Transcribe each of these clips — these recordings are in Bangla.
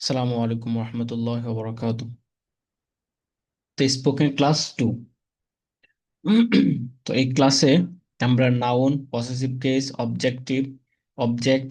আসসালামু আলাইকুম রহমতুল্লাহ বরকাত। তো স্পোকেন ক্লাস 2। তো এই ক্লাসে আমরা noun, possessive case, objective, object,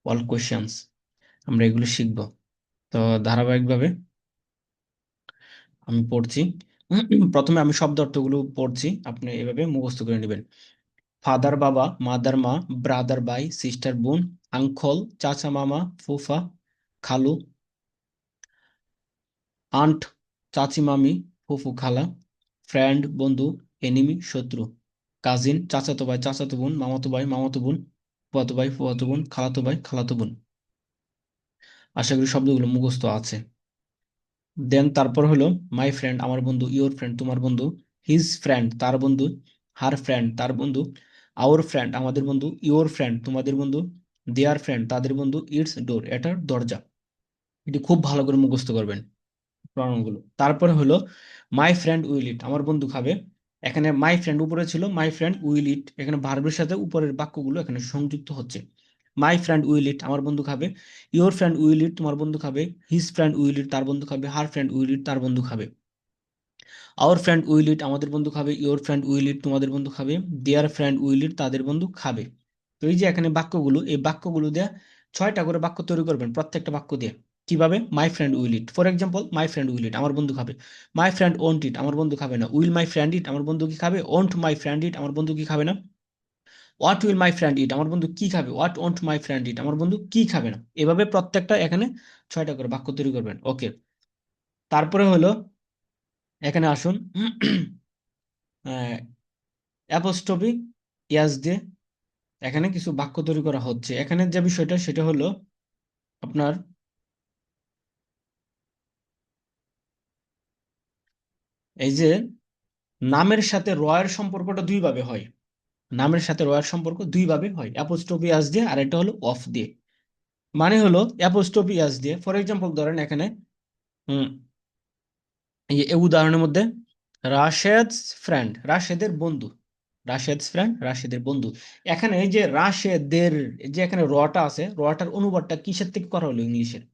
all questions আমরা এগুলো শিখব। তো ধারাবাহিকভাবে আমি পড়ছি। প্রথমে আমি শব্দ অর্থগুলো পড়ছি, আপনি এভাবে মুখস্থ করে নেবেন। ফাদার বাবা, মাদার মা, ব্রাদার ভাই, সিস্টার বোন, আঙ্কল চাচা মামা, ফুফা খালু, আন্ট চাচি মামি, ফুফু খালা, ফ্রেন্ড বন্ধু, এনিমি শত্রু, কাজিন চাচাতো ভাই চাচাতো বোন, মামাতো ভাই মামাতো বোন, ফুফাতো ভাই ফুফাতো বোন, খালাতো ভাই খালাতো বোন। আশা করি শব্দগুলো মুখস্থ আছে। দেন তারপর হলো মাই ফ্রেন্ড আমার বন্ধু, ইওর ফ্রেন্ড তোমার বন্ধু, হিজ ফ্রেন্ড তার বন্ধু, হার ফ্রেন্ড তার বন্ধু, আওর ফ্রেন্ড আমাদের বন্ধু, ইওর ফ্রেন্ড তোমাদের বন্ধু, দেয়ার ফ্রেন্ড তাদের বন্ধু, ইটস ডোর এটার দরজা। এটি খুব ভালো করে মুখস্থ করবেন প্রণয়নগুলো। তারপরে হলো মাই ফ্রেন্ড উইল ইট আমার বন্ধু খাবে। এখানে মাই ফ্রেন্ড উপরে ছিল, মাই ফ্রেন্ড উইল ইট, এখানে ভার্বের সাথে উপরের বাক্যগুলো এখানে সংযুক্ত হচ্ছে। মাই ফ্রেন্ড উইল ইট আমার বন্ধু খাবে, ইওর ফ্রেন্ড উইল ইট তোমার বন্ধু খাবে, হিজ ফ্রেন্ড উইল ইট তার বন্ধু খাবে, হার ফ্রেন্ড উইল ইট তার বন্ধু খাবে, আওয়ার ফ্রেন্ড উইল ইট আমাদের বন্ধু খাবে, ইওর ফ্রেন্ড উইল ইট তোমাদের বন্ধু খাবে, দেয়ার ফ্রেন্ড উইল ইট তাদের বন্ধু খাবে। তো এই যে এখানে বাক্যগুলো, এই বাক্যগুলো দিয়ে 6টা করে বাক্য তৈরি করবেন প্রত্যেকটা বাক্য দিয়ে। কিভাবে? My friend will eat, for example my friend will eat আমার বন্ধু খাবে, মাই ফ্রেন্ড ওন্ট ইট আমার বন্ধু খাবে না, উইল মাই ফ্রেন্ড ইট আমার বন্ধু কি খাবে, ওন্ট মাই ফ্রেন্ড ইট আমার বন্ধু কি খাবে না, হোয়াট উইল মাই ফ্রেন্ড ইট আমার বন্ধু কি খাবে, হোয়াট ওন্ট মাই ফ্রেন্ড ইট আমার বন্ধু কি খাবে না। এভাবে প্রত্যেকটা এখানে 6টা করে বাক্য তৈরি করবেন। ওকে, তারপরে হলো এখানে আসুন। অ্যাপোস্ট্রফি ইয়াস দিয়ে এখানে কিছু বাক্য তৈরি করা হচ্ছে। এখানে যে বিষয়টা সেটা হলো আপনার এই যে নামের সাথে রয়ের সম্পর্কটা দুই ভাবে হয়। নামের সাথে রয়ের সম্পর্ক দুই ভাবে হয়, অ্যাপোস্ট্রফি ইয়াস দিয়ে আর এটা হলো অফ দিয়ে। মানে হলো অ্যাপোস্ট্রফি ইয়াস দিয়ে, ফর এক্সাম্পল ধরেন এখানে হুম, এই উদাহরণের মধ্যে রাশেদস ফ্রেন্ড রাশেদের বন্ধু, রাশেদস ফ্রেন্ড রাশেদের বন্ধু। এখানে এই যে রাশেদের, এই যে এখানে রটা আছে, রটার অনুবাদটা কিসের থেকে করা হলো? ইংলিশের।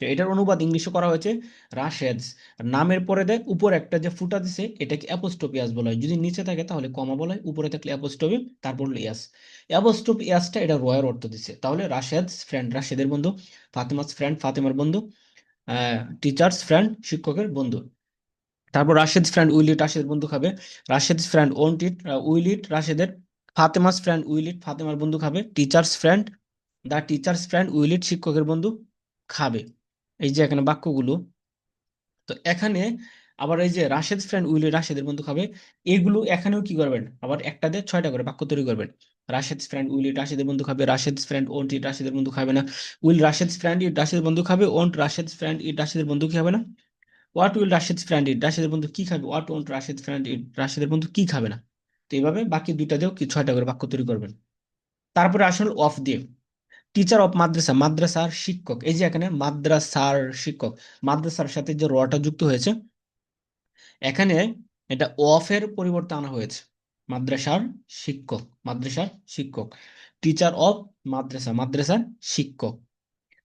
তো এটার অনুবাদ ইংলিশে করা হয়েছে রাশেদস। নামের পরে দেয় উপরে একটা যে ফুটা দিছে এটাকে অ্যাপোস্ট্রোপিয়াস বলা হয়, যদি নিচে থাকে তাহলে কমা বলা হয়, উপরে থাকলে অ্যাপোস্ট্রোপি, তারপর হলো ইয়াস। অ্যাপোস্ট্রোপি ইয়াসটা এটা রয়ের অর্থ দিছে, তাহলে রাশেদস ফ্রেন্ড রাশেদের বন্ধু, ফাতেমাস ফ্রেন্ড ফাতেমার বন্ধু, টিচার্স ফ্রেন্ড শিক্ষকের বন্ধু। তারপর রাশেদ ফ্রেন্ড উইল ইট রাশেদের বন্ধু খাবে, Rashed friend won't eat will eat রাশেদের, ফাতেমাস ফ্রেন্ড উইল ইট ফাতেমার বন্ধু খাবে, teacher's friend the teacher's friend will eat শিক্ষকের বন্ধু খাবে। এই যে এখানে বাক্যগুলো। তো এখানে আবার এই যে রাশেদ ফ্রেন্ড উইল ইট রাশেদের বন্ধু খাবে, এগুলো এখানেও কি করবেন? আবার একটা দিয়ে 6টা করে বাক্য তৈরি করবেন। রাশেদ ফ্রেন্ড উইল ইট রাশেদের বন্ধু খাবে, রাশেদ ফ্রেন্ড ওন্ট ইট রাশেদের বন্ধু খাবে না, উইল রাশেদ ফ্রেন্ড ইট রাশেদের বন্ধু খাবে, ওন্ট রাশেদ ফ্রেন্ড ইট রাশেদের বন্ধু কি হবে না, হোয়াট উইল রাশেদ ফ্রেন্ড ইট রাশেদের বন্ধু কি খাবে, হোয়াট ওন্ট রাশেদ ফ্রেন্ড ইট রাশেদের বন্ধু কি খাবে না। তো এইভাবে বাকি দুইটা দিয়েও কি 6টা করে বাক্য তৈরি করবেন। তারপরে আসল অফ দিয়ে, টিচার অফ মাদ্রাসা মাদ্রাসার শিক্ষক। এই যে এখানে মাদ্রাসার শিক্ষক, মাদ্রাসার সাথে যে রটা যুক্ত হয়েছে এখানে, এটা অফ এর পরিবর্তে আনা হয়েছে। মাদ্রাসার শিক্ষক মাদ্রাসার শিক্ষক, টিচার অফ মাদ্রাসা মাদ্রাসার শিক্ষক।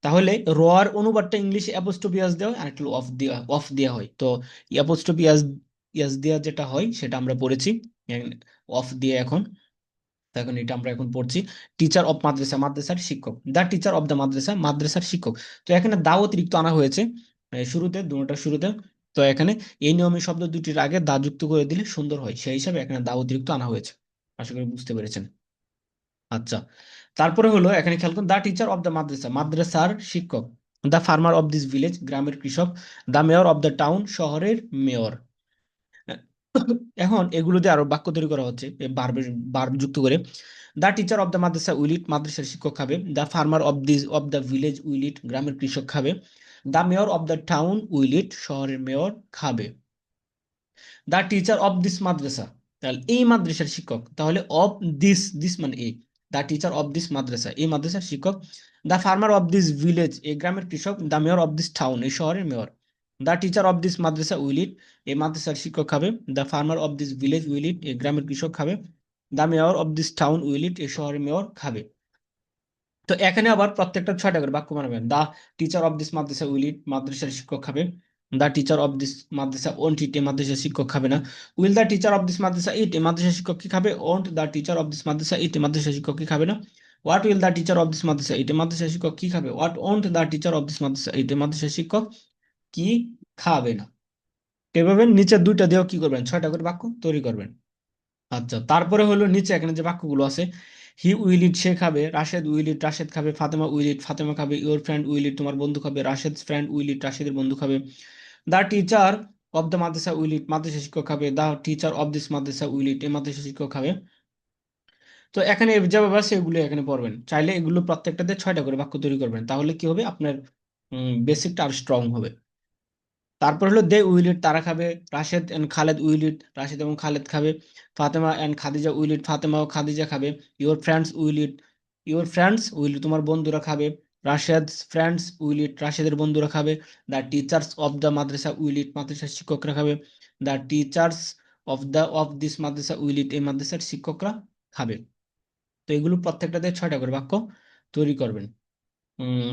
তাহলে রর অনুবাদটা ইংলিশে অ্যাপোস্ট্রোপিয়াস দেওয়া হয় আর একটু অফ দেওয়া হয়। তো অ্যাপোস্ট্রোপিয়াস ইয়াস দেওয়া যেটা হয় সেটা আমরা পড়েছি, অফ দিয়ে এখন। তো এখন এটা আমরা এখন পড়ছি। টিচার অফ মাদ্রাসা মাদ্রাসার শিক্ষক, দ্য টিচার অফ দ্য মাদ্রাসা মাদ্রাসার শিক্ষক। তো এখানে দা অতিরিক্ত আনা হয়েছে শুরুতে, দুটোটার শুরুতে। তো এখানে এই নিয়মী শব্দ দুটির আগে দা যুক্ত করে দিলে সুন্দর হয়, সেই হিসাবে এখানে দা অতিরিক্ত আনা হয়েছে। আশা করি বুঝতে পেরেছেন। আচ্ছা, তারপরে হলো এখানে খেয়াল করুন, দ্য টিচার অফ দ্য মাদ্রাসা মাদ্রাসার শিক্ষক, the farmer of this village গ্রামের কৃষক, the mayor of the town শহরের মেয়র। এখন এগুলো দিয়ে আরো বাক্য তৈরি করা হচ্ছে বার্ব যুক্ত করে। The teacher of the madrasa will eat মাদ্রাসার শিক্ষক খাবে, the farmer of the village will eat গ্রামের কৃষক খাবে, the mayor of the town will eat শহরের মেয়র খাবে। The teacher of this madrasa, তাহলে এই মাদ্রাসার শিক্ষক, তাহলে অফ দিস, দিস মানে এই, the teacher of this madrasa এই মাদ্রাসার শিক্ষক, the farmer of this village এই গ্রামের কৃষক, the mayor of this town এই শহরের mayor. The teacher of this madrasa will eat এই মাদ্রাসার শিক্ষক খাবে, the farmer of this village will eat এই গ্রামের কৃষক খাবে, the mayor of this town will eat এই শহরের মেয়র খাবে। তো এখানে আবার প্রত্যেকটা 6টা করে বাক্য বানাবেন। The teacher of this madrasa will eat, মাদ্রাসার শিক্ষক খাবে। The teacher of this madrasa won't eat, মাদ্রাসার শিক্ষক খাবে না। Will the teacher of this madrasa eat, মাদ্রাসার শিক্ষক কি খাবে? Won't the teacher of this madrasa eat, মাদ্রাসার শিক্ষক কি খাবে না। What will the teacher of this madrasa eat, মাদ্রাসার শিক্ষক কি খাবে? What won't the teacher of this madrasa eat, মাদ্রাসার শিক্ষক কি খাবে না। এভাবে নিচের দুইটা দিয়েও কি করবেন? 6টা করে বাক্য তৈরি করবেন। আচ্ছা, তারপরে হলো নিচে এখানে যে বাক্যগুলো আছে, হি উইল ইট, সে খাবে। রাশেদ উইল ইট, রাশেদ খাবে। ফাতেমা উইল ইট, ফাতেমা খাবে। ইওর ফ্রেন্ড উইল ইট, তোমার বন্ধু খাবে। রাশেদ ফ্রেন্ড উইল ইট, রাশেদের বন্ধু খাবে। The teacher of the madrasa will eat, মাদ্রাসা শিক্ষক খাবে। The teacher of this madrasa will eat, এই মাদ্রাসা শিক্ষক খাবে। তো এখানে যেভাবে আছে এগুলো এখানে পড়বেন। চাইলে এগুলো প্রত্যেকটাতে 6টা করে বাক্য তৈরি করবেন, তাহলে কি হবে? আপনার বেসিকটা আর স্ট্রং হবে। তারপর হলো দে উইল ইট, তারা খাবে। Rashed and Khaled will eat, Rashed এবং খালেদ খাবে। Fatema and Khadija will eat, Fatema ও খাদিজা খাবে। Your friends will eat, your friends will eat, তোমার বন্ধুরা খাবে। রাশেদ ফ্রেন্ডস উইল ইট, রাশেদের বন্ধুরা খাবে। The teachers of the madrasa will eat, মাদ্রাসার শিক্ষকরা খাবে। The teachers of this madrasa will eat, এই মাদ্রাসার শিক্ষকরা খাবে। তো এগুলো প্রত্যেকটাতে 6টা করে বাক্য তৈরি করবেন।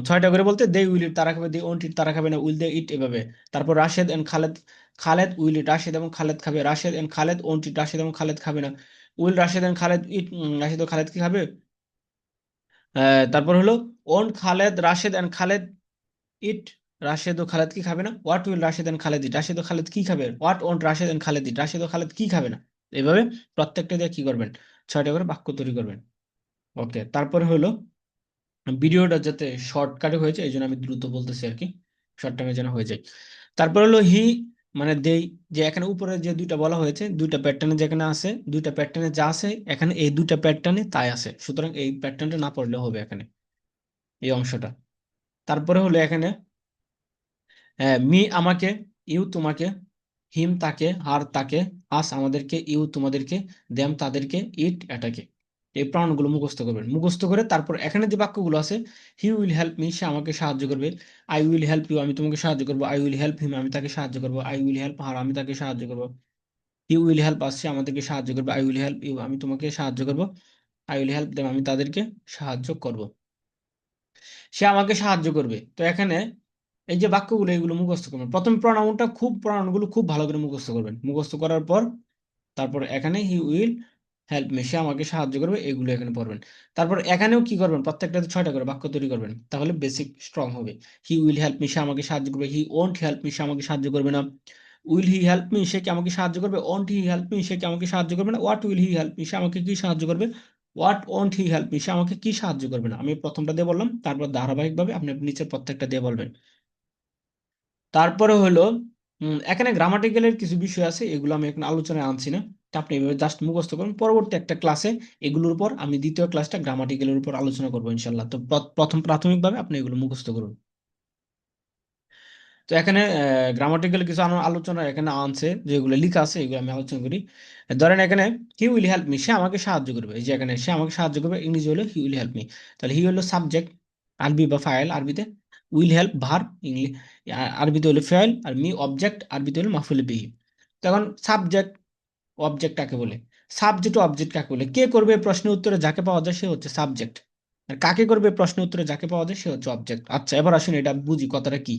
6টা করে বলতে দে উইল ইট, তারা খাবে। দে ওন্ট ইট, তারা খাবে না। উইল দে ইট, এভাবে। তারপর Rashed and Khaled, Khaled will eat, Rashed এবং খালেদ খাবে। Rashed and Khaled won't eat, Rashed এবং খালেদ খাবে না। Will Rashed and Khaled eat, Rashed ও খালেদ কি খাবে? তারপর হলো won't Khaled Rashed and Khaled eat, Rashed ও খালেদ কি খাবে না। What will Rashed and Khaled eat, Rashed ও খালেদ কি খাবে? What won't Rashed and Khaled eat, Rashed ও খালেদ কি খাবে না। এভাবে প্রত্যেকটা দিয়ে কি করবেন? 6টা করে বাক্য তৈরি করবেন। ওকে, তারপরে হলো ভিডিওটা যাতে শর্টকাটে হয়েছে এই জন্য আমি দ্রুত বলতেছি আর কি, শর্ট টাইমে যেন হয়ে যায়। তারপর হলো হি, মানে দেই, যে এখানে উপরে যে দুইটা বলা হয়েছে, দুইটা প্যাটার্নে যেখানে আছে, দুইটা প্যাটার্নে যা আছে এখানে এই দুইটা প্যাটার্নে তাই আছে, সুতরাং এই প্যাটার্নটা না পড়লে হবে এখানে এই অংশটা। তারপরে হলো এখানে মি আমাকে, ইউ তোমাকে, হিম তাকে, হার তাকে, আস আমাদেরকে, ইউ তোমাদেরকে, দেম তাদেরকে, ইট এটাকে। এই প্রাণগুলো মুখস্থ করবেন। মুখস্থ করে তারপর এখানে যে বাক্যগুলো আছে, হি উইল হেল্প মি, সে আমাকে সাহায্য করবে। আই উইল হেল্প ইউ, আমি তোমাকে সাহায্য করবো। আই উইল হেল্প হিম, আমি তাকে সাহায্য করবো। আই উইল হেল্প হার, আমি তাকে সাহায্য করবো। হি উইল হেল্প আস, সে আমাদেরকে সাহায্য করবে। আই উইল হেল্প ইউ, আমি তোমাকে সাহায্য করবো। আই উইল হেল্প দেম, আমি তাদেরকে সাহায্য করব। সে আমাকে সাহায্য করবে। তো এখানে এই যে বাক্যগুলো এগুলো মুখস্থ করবেন। প্রথম প্রণামগুলো খুব ভালো করে মুখস্থ করবেন। মুখস্থ করার পর তারপর এখানে হি উইল হেল্প মি, সে আমাকে সাহায্য করবে, এগুলো এখানে পড়বেন। তারপর এখানেও কি করবেন? প্রত্যেকটাতে 6টা করে বাক্য তৈরি করবেন, তাহলে বেসিক স্ট্রং হবে। হি উইল হেল্প মি, সে আমাকে সাহায্য করবে। হি ওন্ট হেল্প মি, সে আমাকে সাহায্য করবে না। উইল হি হেল্প মি, সে কি আমাকে সাহায্য করবে? ওন্ট হি হেল্প মি, সে কি আমাকে সাহায্য করবে না। What will he help me, সে আমাকে কি সাহায্য করবে? What won't he help me, সে আমাকে কি সাহায্য করবে না। আমি প্রথমটা দিয়ে বললাম, তারপর ধারাবাহিকভাবে আপনি নিচের প্রত্যেকটা দিয়ে বলবেন। তারপরে হলো এখানে গ্রামাটিক্যালের কিছু বিষয় আছে, এগুলো আমি এখন আলোচনায় আনছি না। তা আপনি এভাবে জাস্ট মুখস্থ করুন। পরবর্তী একটা ক্লাসে এগুলোর উপর আমি দ্বিতীয় ক্লাসটা গ্রামাটিক্যালের উপর আলোচনা করবো ইনশাল্লাহ। তো প্রথম প্রাথমিকভাবে আপনি এগুলো মুখস্থ করুন। তো এখানে গ্রামাটিক্যাল কিছু আলোচনা এখানে আনছে, যেগুলো লেখা আছে এগুলো আমি আলোচনা করি। ধরেন এখানে হি উইল হেল্প মি, সে আমাকে সাহায্য করবে। এই যে এখানে সে আমাকে সাহায্য করবে, ইংরেজি হলো হি উইল হেল্প মি। তাহলে হি হলো সাবজেক্ট, আরবি বা ফাইল আরবিতে। উইল হেল্প ভার্ব, ইংলিশ আরবিতে হলো ফাইল। আর মি অবজেক্ট, আরবিতে হলো মাফুল বিহি। তখন সাবজেক্ট অবজেক্ট কাকে বলে? সাবজেক্ট ও অবজেক্ট কাকে বলে? কে করবে প্রশ্নের উত্তরে যাকে পাওয়া যায় সে হচ্ছে সাবজেক্ট। আর কাকে করবে প্রশ্নের উত্তরে যাকে পাওয়া যায় সে হচ্ছে অবজেক্ট। আচ্ছা, এবার আসুন এটা বুঝি কথাটা কি।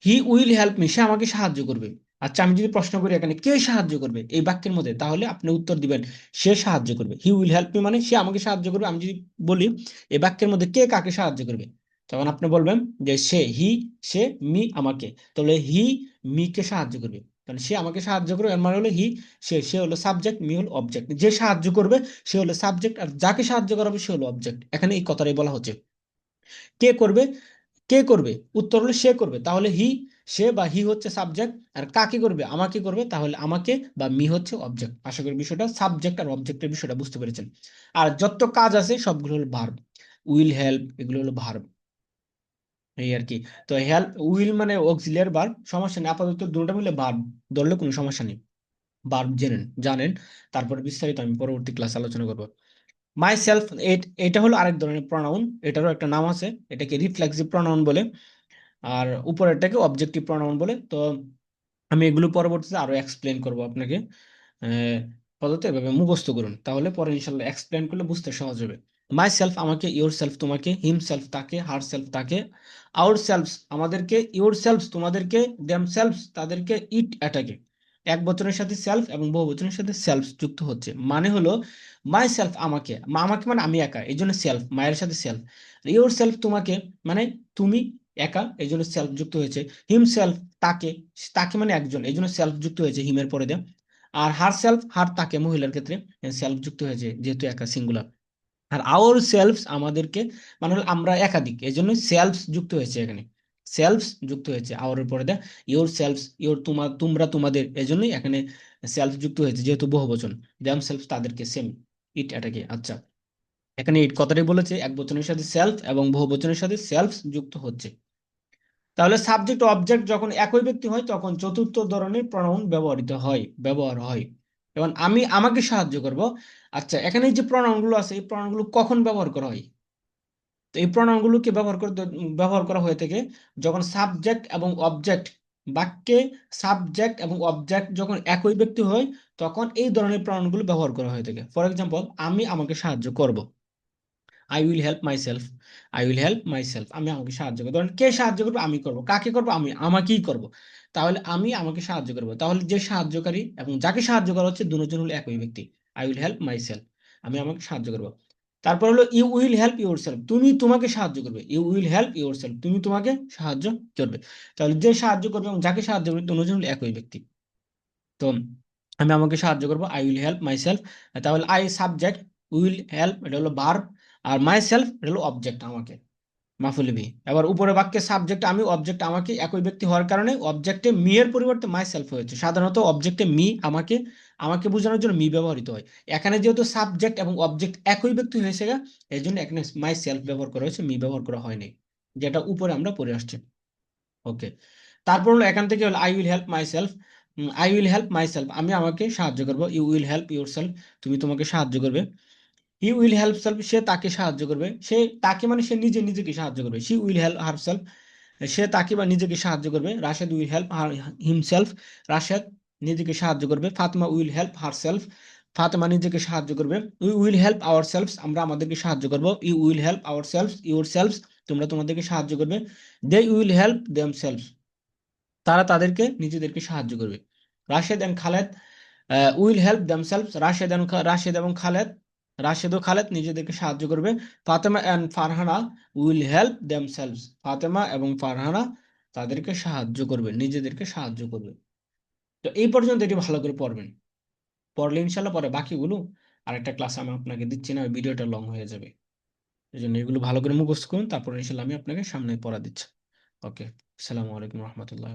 হি উইল হেল্প মি, সে আমাকে সাহায্য করবে। আচ্ছা, আমি যদি প্রশ্ন করি এখানে কে সাহায্য করবে এই বাক্যের মধ্যে, তাহলে আপনি উত্তর দিবেন সে সাহায্য করবে। হি উইল হেল্প মি মানে সে আমাকে সাহায্য করবে। আমি যদি বলি এই বাক্যের মধ্যে কে কাকে সাহায্য করবে, তখন আপনি বলবেন যে সে, হি, সে, মি আমাকে। তাহলে হি মি কে সাহায্য করবে। তাহলে সে আমাকে সাহায্য করবে এর মানে হলো হি, সে হলো সাবজেক্ট, মি হলো অবজেক্ট। যে সাহায্য করবে সে হলো সাবজেক্ট, আর যাকে সাহায্য করা হবে সে হলো অবজেক্ট। এখানে এই কথাটাই বলা হচ্ছে। কে করবে? কে করবে? উত্তর হলো সে করবে। তাহলে হি, সে বা হি হচ্ছে সাবজেক্ট। আর কাকে করবে? আমাকে করবে। তাহলে আমাকে বা মি হচ্ছে অবজেক্ট। আশা করি বিষয়টা, সাবজেক্ট আর অবজেক্টের বিষয়টা বুঝতে পেরেছেন। আর যত কাজ আছে সবগুলো হলো ভার্ব। উইল হেল্প এগুলো হলো ভার্ব, এই আর কি। তো হেল্প উইল মানে অক্সিলিয়ারি ভার্ব, সমস্যা নেই। আপাতত দুটোটা মিলে ভার্ব ধরলে কোনো সমস্যা নেই। ভার্ব জানেন। তারপরে বিস্তারিত আমি পরবর্তী ক্লাস আলোচনা করবো। মাই সেলফ, এটা হলো আরেক ধরনের প্রনাউন, এটারও একটা নাম আছে, এটাকে রিফ্লেক্সিভ প্রনাউন বলে। আর উপরেরটাকে অবজেক্টিভ প্রনাউন বলে। তো আমি এগুলো পরবর্তীতে আরো এক্সপ্লেন করব আপনাকে। আপাতত এভাবে মুখস্থ করুন, তাহলে পরে ইনশাল্লাহ এক্সপ্লেন করলে বুঝতে সহজ হবে। মাই সেলফ আমাকে, ইওর সেলফ তোমাকে, হিম সেলফ তাকে, হার সেলফ তাকে, আওর সেলফস আমাদেরকে, ইওর সেলফস তোমাদেরকে, দেম সেলফস তাদেরকে, ইট এটাকে। এক বচনের সাথে সেলফ এবং বহু বচনের সাথে সেলফ যুক্ত হচ্ছে, মানে হলো মাই সেলফ আমাকে, আমাকে মানে আমি একা, এই জন্য সেলফ, মায়ের সাথে সেলফ। ইওর সেলফ তোমাকে মানে তুমি একা, এই জন্য সেলফ যুক্ত হয়েছে। হিম সেলফ তাকে, তাকে মানে একজন, এই জন্য সেলফ যুক্ত হয়েছে হিমের পরে দেয়। আর হার সেলফ, হার তাকে মহিলার ক্ষেত্রে সেলফ যুক্ত হয়েছে যেহেতু একা, সিঙ্গুলার। আর আওর সেলফস আমাদেরকে মানে হলো আমরা একাধিক, এই জন্য সেলফস যুক্ত হয়েছে এখানে, সেলফস যুক্ত হয়েছে আওয়ারের পরে দেয়। ইওর সেলফস, ইওর তোমরা তোমাদের, এই জন্যই এখানে সেলফ যুক্ত হয়েছে যেহেতু বহুবচন। দেম সেলফ তাদেরকে, সেম, ইট এটাকে। আচ্ছা, এখানে ইট কথাটাই বলেছে, এক বচনের সাথে সেলফ এবং বহু বচনের সাথে সেলফস যুক্ত হচ্ছে। তাহলে সাবজেক্ট অবজেক্ট যখন একই ব্যক্তি হয় তখন চতুর্থ ধরনের প্রনাউন ব্যবহার হয়। এবং আমি আমাকে সাহায্য করব। আচ্ছা, এখানে যে প্রনাউন গুলো আছে এই প্রনাউন গুলো কখন ব্যবহার করা হয়? তো এই প্রণয়নগুলোকে ব্যবহার করা হয়ে থাকে যখন সাবজেক্ট এবং অবজেক্ট, বাক্যে সাবজেক্ট এবং অবজেক্ট যখন একই ব্যক্তি হয় তখন এই ধরনের প্রণয়নগুলো ব্যবহার করা হয়ে থাকে। ফর এক্সাম্পল, আমি আমাকে সাহায্য করব, I will help myself, I will help myself, আমি আমাকে সাহায্য করবো। ধরেন কে সাহায্য করবে? আমি করব। কাকে করবো? আমি আমাকেই করব। তাহলে আমি আমাকে সাহায্য করবো, তাহলে যে সাহায্যকারী এবং যাকে সাহায্য করা হচ্ছে দুজন হলো একই ব্যক্তি। I will help myself, আমি আমাকে সাহায্য করবো। তারপর হলো you will help yourself, তুমি তোমাকে সাহায্য করবে, you will help yourself, তুমি তোমাকে সাহায্য করবে। তাহলে যে সাহায্য করবে এবং যাকে সাহায্য করবে দুজন হলো একই ব্যক্তি। তো আমি আমাকে সাহায্য করবো, I will help my self. তাহলে আই সাবজেক্ট, উইল হেল্প এটা হলো ভার্ব, আর মাই সেলফ এটা হলো অবজেক্ট আমাকে, মাফুল বি। এবার উপরে বাক্যে সাবজেক্ট আমি, অবজেক্ট আমাকে একই ব্যক্তি হওয়ার কারণে অবজেক্টে মি এর পরিবর্তে মাই সেলফ হয়েছে। সাধারণত অবজেক্টে মি আমাকে, আমাকে বোঝানোর জন্য মি ব্যবহৃত হয়। এখানে যেহেতু সাবজেক্ট এবং অবজেক্ট একই ব্যক্তি হয়েছে গা, এই জন্য এখানে মাই সেলফ ব্যবহার করা হয়েছে, মি ব্যবহার করা হয়নি, যেটা উপরে আমরা পড়ে আসছি। ওকে, তারপর হলো এখান থেকে হলো I will help myself, I will help myself, আমি আমাকে সাহায্য করবো। You will help yourself, তুমি তোমাকে সাহায্য করবে। হি উইল হেল্প সেলফ, সে তাকে সাহায্য করবে, সে তাকে মানে সে নিজে নিজেকে সাহায্য করবে। She will help herself, সে তাকে বা নিজেকে সাহায্য করবে। Rashed will help himself, Rashed নিজেকে সাহায্য করবে। Fatema will help herself, Fatema নিজেকে সাহায্য করবে। We will help ourselves, আমরা আমাদেরকে সাহায্য করব। You will help ourselves, yourselves, তোমরা তোমাদেরকে সাহায্য করবে। They will help themselves, তারা তাদেরকে নিজেদেরকে সাহায্য করবে। Rashed and Khaled will help themselves, Rashed এবং খালেদ, রাশেদ ও খালেদ নিজেদেরকে সাহায্য করবে। Fatema and Farhana will help themselves, Fatema এবং ফারহানা তাদেরকে সাহায্য করবে, নিজেদেরকে সাহায্য করবে। তো এই পর্যন্ত এটি ভালো করে পড়বেন, পড়লে ইনশাল্লাহ পরে বাকিগুলো আরেকটা ক্লাস আমি আপনাকে দিচ্ছি না, ওই ভিডিওটা লং হয়ে যাবে। এই জন্য এগুলো ভালো করে মুখস্থ করুন, তারপর ইনশাল্লাহ আমি আপনাকে সামনে পড়া দিচ্ছি। ওকে, আসসালামু আলাইকুম রহমতুল্লাহ।